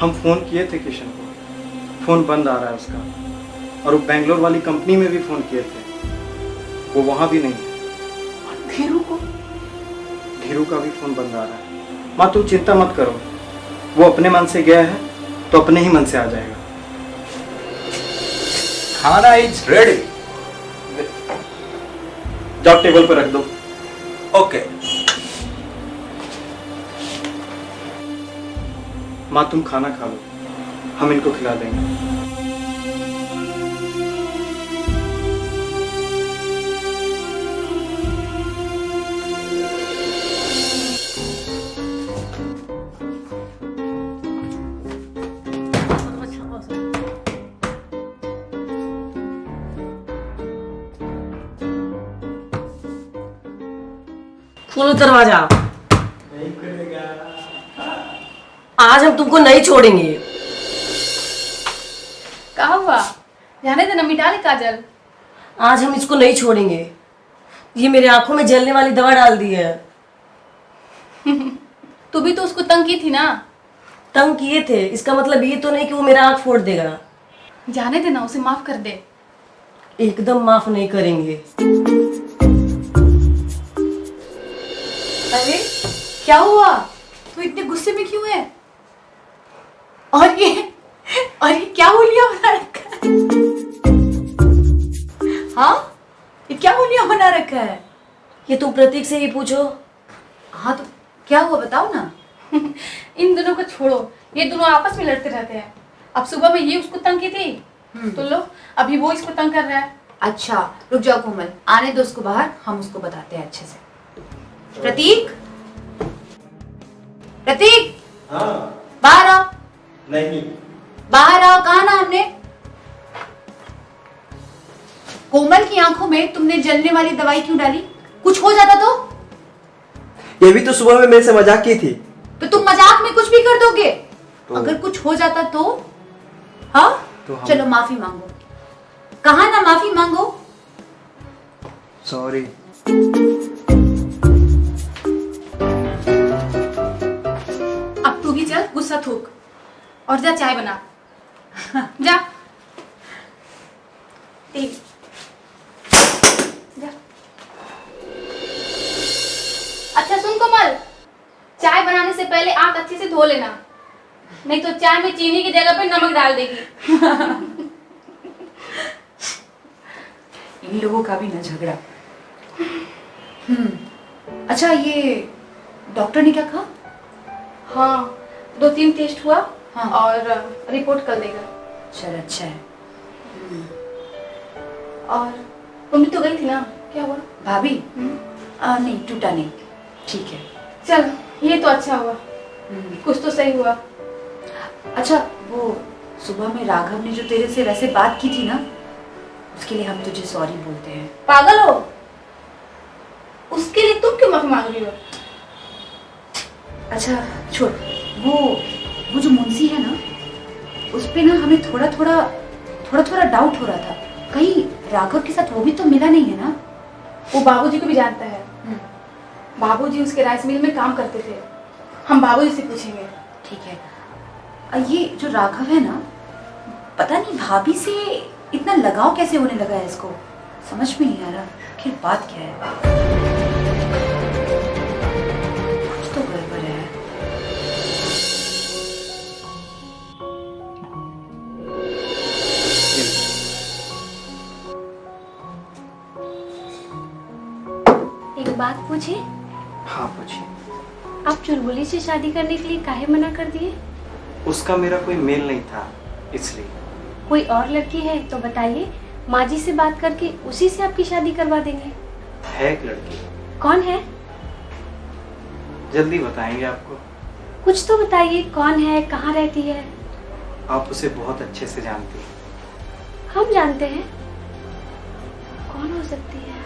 हम फ़ोन किए थे किशन को, फ़ोन बंद आ रहा है उसका। और वो बेंगलोर वाली कंपनी में भी फ़ोन किए थे, वो वहाँ भी नहीं है। धीरू को? धीरू का भी फ़ोन बंद आ रहा है। माँ तू चिंता मत करो, वो अपने मन से गया है तो अपने ही मन से आ जाएगा। खाना इज रेडी। जाओ टेबल पर रख दो। ओके। माँ तुम खाना खा लो, हम इनको खिला देंगे। खोलो दरवाजा। नहीं खुलेगा। आज हम तुमको नहीं छोड़ेंगे। कहा हुआ? जाने देना, मिटा ले काजल। आज हम इसको नहीं छोड़ेंगे। ये मेरे आंखों में जलने वाली दवा डाल दी है। तू भी तो उसको तंग की थी ना। तंग किए थे, इसका मतलब ये तो नहीं कि वो मेरा आंख फोड़ देगा। जाने देना, उसे माफ कर दे। एकदम माफ नहीं करेंगे। अरे क्या हुआ? तू इतने गुस्से में क्यों है? और ये क्या होलिया बना रखा है? हाँ, ये क्या होलिया बना रखा है? ये तुम प्रतीक से ही पूछो। हाँ तो क्या हुआ बताओ ना। इन दोनों को छोड़ो, ये दोनों आपस में लड़ते रहते हैं। अब सुबह में ये उसको तंग की थी, तो लो अभी वो इसको तंग कर रहा है। अच्छा रुक जाओ कोमल, आने दो उसको बाहर, हम उसको बताते हैं अच्छे से। प्रतीक, प्रतीक हाँ। बाहर आओ। नहीं। बाहर आओ, कहा ना हमने। कोमल की आंखों में तुमने जलने वाली दवाई क्यों डाली? कुछ हो जाता तो? ये भी तो सुबह में मेरे से मजाक की थी। तो तुम मजाक में कुछ भी कर दोगे तो अगर कुछ हो जाता तो? हाँ तो हम... चलो माफी मांगो। कहा ना माफी मांगो। सॉरी। अब तू भी चल, गुस्सा थूक और जा चाय बना। जा ठीक। जा। अच्छा सुन कोमल, चाय बनाने से पहले आंख अच्छे से धो लेना, नहीं तो चाय में चीनी की जगह पे नमक डाल देगी। इन लोगों का भी ना झगड़ा। अच्छा ये डॉक्टर ने क्या कहा? हाँ 2-3 टेस्ट हुआ। हाँ। और रिपोर्ट कर देगा। चल अच्छा है। और मम्मी तो गई थी ना, क्या हुआ? भाभी नहीं टूटा नहीं, ठीक है। चल ये तो अच्छा हुआ, कुछ तो सही हुआ। अच्छा वो सुबह में राघव ने जो तेरे से वैसे बात की थी ना, उसके लिए हम तुझे सॉरी बोलते हैं। पागल हो? उसके लिए तुम क्यों माफी मांग रही हो? अच्छा छोड़, वो जो मुंशी है ना, उस पे ना हमें थोड़ा थोड़ा डाउट हो रहा था। कहीं राघव के साथ वो भी तो मिला नहीं है ना? वो बाबूजी को भी जानता है। बाबूजी उसके राइस मिल में काम करते थे, हम बाबूजी से पूछेंगे। ठीक है। ये जो राघव है ना, पता नहीं भाभी से इतना लगाव कैसे होने लगा है इसको, समझ में नहीं आ रहा आखिर बात क्या है। कुछ तो गड़बड़ है। एक बात पूछे? हाँ पूछिए। आप चुलबुली से शादी करने के लिए काहे मना कर दिए? उसका मेरा कोई मेल नहीं था, इसलिए। कोई और लड़की है तो बताइए, माँ जी से बात करके उसी से आपकी शादी करवा देंगे। है एक लड़की। कौन है? जल्दी बताएंगे आपको। कुछ तो बताइए, कौन है, कहाँ रहती है? आप उसे बहुत अच्छे से जानती हैं। हम जानते हैं। कौन हो सकती है?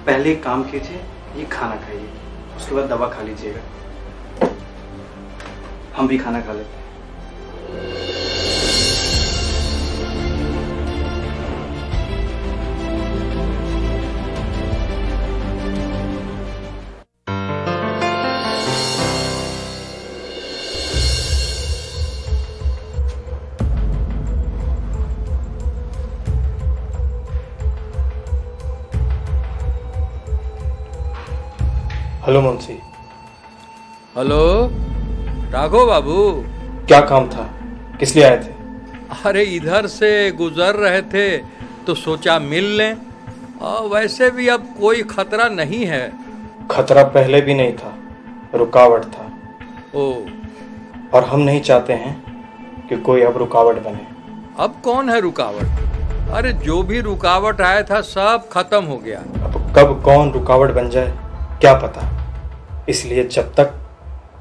पहले एक काम कीजिए, ये खाना खाइए, उसके बाद दवा खा लीजिएगा। हम भी खाना खा लेते हैं। हेलो मुंशी। हेलो राघव बाबू। क्या काम था, किस लिए आए थे? अरे इधर से गुजर रहे थे तो सोचा मिल लें, और वैसे भी अब कोई खतरा नहीं है। खतरा पहले भी नहीं था, रुकावट था। ओ, और हम नहीं चाहते हैं कि कोई अब रुकावट बने। अब कौन है रुकावट? अरे जो भी रुकावट आया था सब खत्म हो गया। अब कब कौन रुकावट बन जाए क्या पता, इसलिए जब तक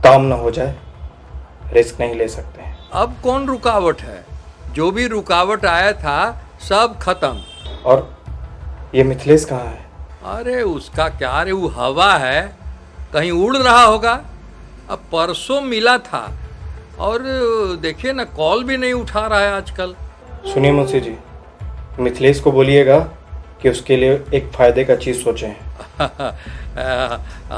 काम न हो जाए रिस्क नहीं ले सकते हैं। अब कौन रुकावट है? जो भी रुकावट आया था सब खत्म। और ये मिथिलेश कहाँ है? अरे उसका क्या रे, वो हवा है, कहीं उड़ रहा होगा। अब परसों मिला था और देखिए ना, कॉल भी नहीं उठा रहा है आजकल। सुनिए मुंशी जी, मिथिलेश को बोलिएगा कि उसके लिए एक फायदे का चीज़ सोचे हैं।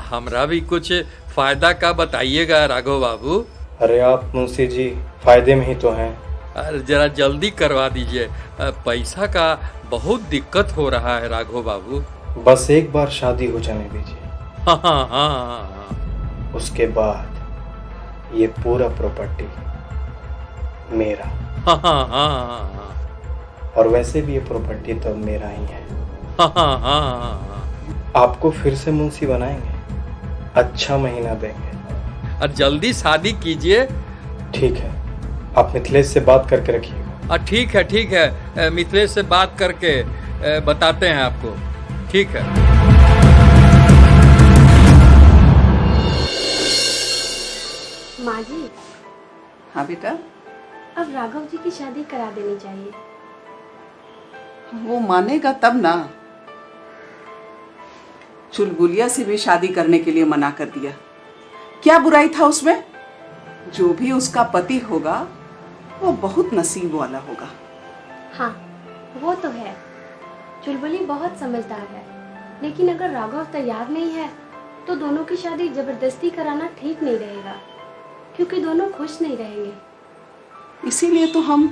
हमरा भी कुछ फायदा का बताइएगा राघव बाबू। अरे आप मुंशी जी फायदे में ही तो हैं। अरे जरा जल्दी करवा दीजिए, पैसा का बहुत दिक्कत हो रहा है राघव बाबू। बस एक बार शादी हो जाने दीजिए, हाँ हाँ हाँ, उसके बाद ये पूरा प्रॉपर्टी मेरा। हाँ हाँ हाँ, और वैसे भी ये प्रॉपर्टी तो मेरा ही है। हाँ हाँ हाँ, आपको फिर से मुंशी बनाएंगे, अच्छा महीना देंगे। और जल्दी शादी कीजिए। ठीक है, आप मिथिलेश से बात करके रखिएगा। ठीक है, मिथिलेश से बात करके बताते हैं आपको। ठीक है। माँ जी, हाँ बेटा, अब राघव जी की शादी करा देनी चाहिए। वो मानेगा तब ना। चुलबुलिया से भी शादी करने के लिए मना कर दिया। क्या बुराई था उसमें? जो भी उसका पति होगा वो बहुत नसीब वाला होगा। हाँ, वो तो है। चुलबुली बहुत समझदार है, लेकिन अगर राघव तैयार नहीं है तो दोनों की शादी जबरदस्ती कराना ठीक नहीं रहेगा, क्योंकि दोनों खुश नहीं रहेंगे। इसीलिए तो हम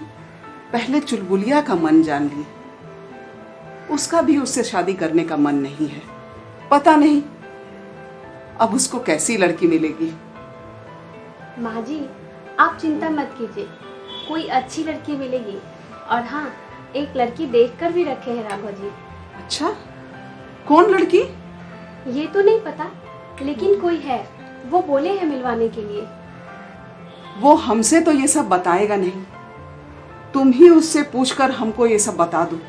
पहले चुलबुलिया का मन जान लिए। उसका भी उससे शादी करने का मन नहीं है। पता नहीं अब उसको कैसी लड़की मिलेगी। माँ जी, आप चिंता मत कीजिए, कोई अच्छी लड़की मिलेगी। और हाँ, एक लड़की देखकर भी रखे हैं राघव जी। अच्छा, कौन लड़की? ये तो नहीं पता, लेकिन कोई है, वो बोले हैं मिलवाने के लिए। वो हमसे तो ये सब बताएगा नहीं। तुम ही उससे पूछकर हमको ये सब बता दो।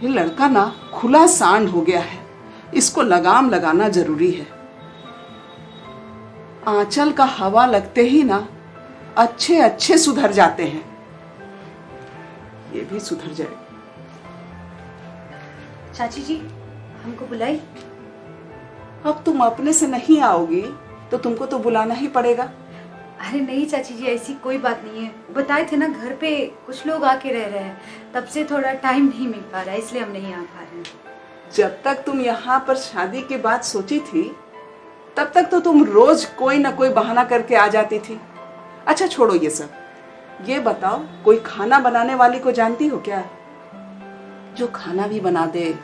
ये लड़का ना खुला सांड हो गया है, इसको लगाम लगाना जरूरी है। आंचल का हवा लगते ही ना अच्छे अच्छे सुधर जाते हैं। ये भी सुधर जाए। चाची जी, हमको बुलाई? अब तुम अपने से नहीं आओगी तो तुमको तो बुलाना ही पड़ेगा। अरे नहीं चाची जी, ऐसी कोई बात नहीं है। बताए थे ना, घर पे कुछ लोग आके रह रहे हैं, तब से थोड़ा टाइम नहीं मिल पा रहा है, इसलिए हम नहीं आ पा रहे हैं। जब तक तुम यहाँ पर शादी की बात सोची थी तब तक तो तुम रोज कोई ना कोई बहाना करके आ जाती थी। अच्छा छोड़ो ये सब, ये बताओ कोई खाना बनाने वाली को जानती हो क्या, जो खाना भी बना दे,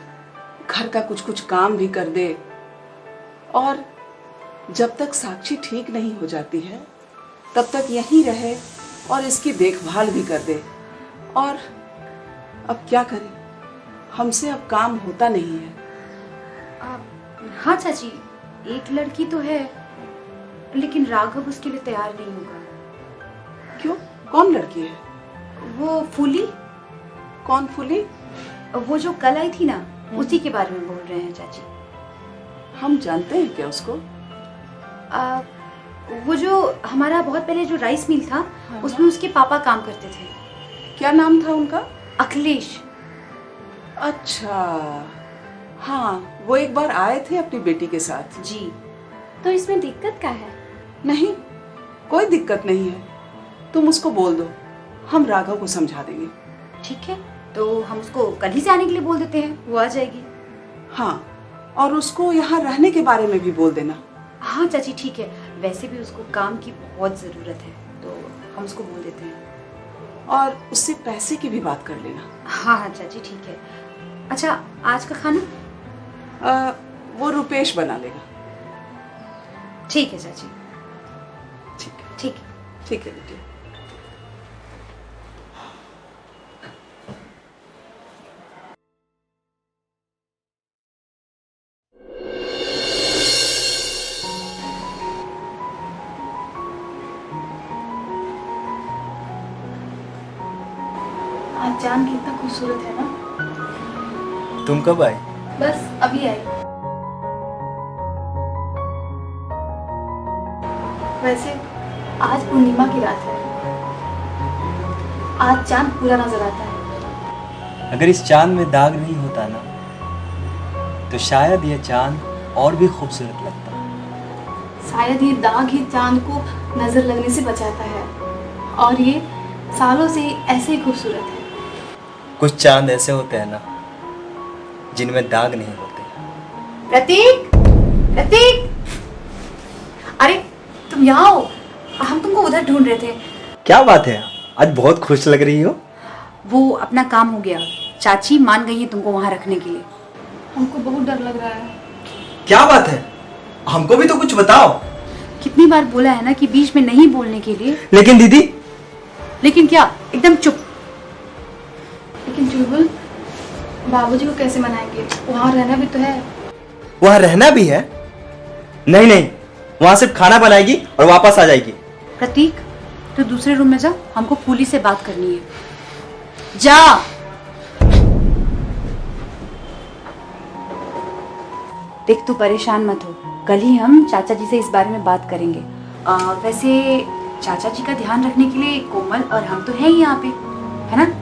घर का कुछ कुछ काम भी कर दे, और जब तक साक्षी ठीक नहीं हो जाती है तब तक यहीं रहे और इसकी देखभाल भी कर दे। और अब क्या करें, हमसे अब काम होता नहीं है। हाँ चाची, एक लड़की तो है, लेकिन राघव उसके लिए तैयार नहीं होगा। क्यों, कौन लड़की है? वो फूली। कौन फूली? वो जो कल आई थी ना, उसी के बारे में बोल रहे हैं चाची। हम जानते हैं क्या उसको? वो जो हमारा बहुत पहले जो राइस मिल था, उसमें उसके पापा काम करते थे। क्या नाम था उनका? अखिलेश। अच्छा हाँ, वो एक बार आए थे अपनी बेटी के साथ। जी। तो इसमें दिक्कत क्या है? नहीं, कोई दिक्कत नहीं है। तुम उसको बोल दो, हम राघव को समझा देंगे। ठीक है, तो हम उसको कल ही से आने के लिए बोल देते हैं, वो आ जाएगी। हाँ, और उसको यहाँ रहने के बारे में भी बोल देना। हाँ चाची ठीक है, वैसे भी उसको काम की बहुत ज़रूरत है, तो हम उसको बोल देते हैं। और उससे पैसे की भी बात कर लेना। हाँ हाँ चाची ठीक है। अच्छा, आज का खाना? वो रुपेश बना लेगा। ठीक है चाची, ठीक है ठीक है। ठीक है बेटी। आज जान कितना खूबसूरत है ना। तुम कब आए? बस अभी आई। वैसे आज पूर्णिमा की रात है, आज चांद पूरा नजर आता है। अगर इस चांद में दाग नहीं होता ना, तो शायद ये चांद और भी खूबसूरत लगता। शायद ये दाग ही चांद को नजर लगने से बचाता है, और ये सालों से ऐसे ही खूबसूरत है। कुछ चांद ऐसे होते हैं ना, जिनमें दाग नहीं होते। प्रतीक, प्रतीक, अरे तुम यहाँ हो, हम तुमको उधर ढूंढ रहे थे। क्या बात है, आज बहुत खुश लग रही हो। वो अपना काम हो गया, चाची मान गई है तुमको वहाँ रखने के लिए। हमको बहुत डर लग रहा है। क्या बात है, हमको भी तो कुछ बताओ। कितनी बार बोला है ना कि बीच में नहीं बोलने के लिए। लेकिन दीदी। लेकिन क्या, एकदम चुप। लेकिन चुलबुल, बाबूजी को कैसे मनाएंगे? वहाँ रहना भी तो है। वहाँ रहना भी है? नहीं नहीं, वहाँ सिर्फ खाना बनाएगी और वापस आ जाएगी। प्रतीक, तो दूसरे रूम में जा, हमको फूली से बात करनी है। जा। देख तू परेशान मत हो, कल ही हम चाचा जी से इस बारे में बात करेंगे। वैसे चाचा जी का ध्यान रखने के लिए कोमल और हम तो हैं ही यहाँ पे, है ना?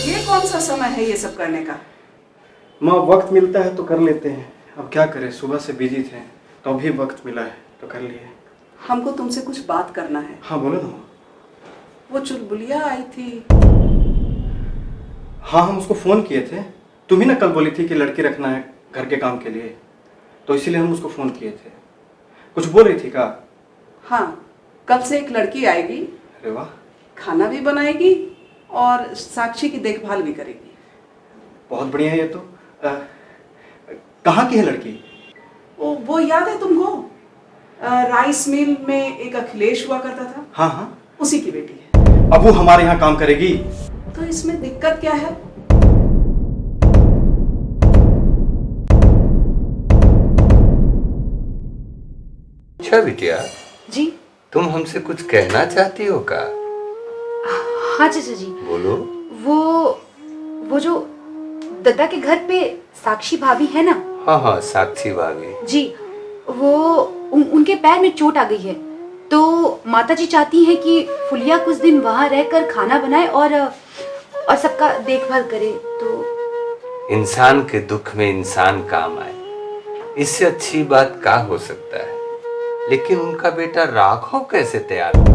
ये कौन सा समय है ये सब करने का? माँ, वक्त मिलता है तो कर लेते हैं, अब क्या करें, सुबह से बिजी थे तो अभी वक्त मिला है तो कर लिए। हमको तुमसे कुछ बात करना है। हाँ बोलो ना। वो चुलबुलिया आई थी। हाँ, हम उसको फ़ोन किए थे। तुम ही ना कल बोली थी कि लड़की रखना है घर के काम के लिए, तो इसीलिए हम उसको फ़ोन किए थे। कुछ बोल रही थी का? हाँ, कल से एक लड़की आएगी, अरे वाह, खाना भी बनाएगी और साक्षी की देखभाल भी करेगी। बहुत बढ़िया है ये तो। कहाँ की है लड़की? वो याद है तुमको? राइस मिल में एक अखिलेश हुआ करता था। हाँ हाँ, उसी की बेटी है। अब वो हमारे यहाँ काम करेगी? तो इसमें दिक्कत क्या है? अच्छा बिटिया, जी। तुम हमसे कुछ कहना चाहती हो का? हाँ चाचा जी। बोलो। वो जो दद्दा के घर पे साक्षी भाभी है ना? हाँ हाँ, साक्षी भाभी जी, वो उनके पैर में चोट आ गई है, तो माताजी चाहती हैं कि फुलिया कुछ दिन वहाँ रहकर खाना बनाए और सबका देखभाल करे। तो इंसान के दुख में इंसान काम आए, इससे अच्छी बात क्या हो सकता है। लेकिन उनका बेटा राघव कैसे तैयार हुआ?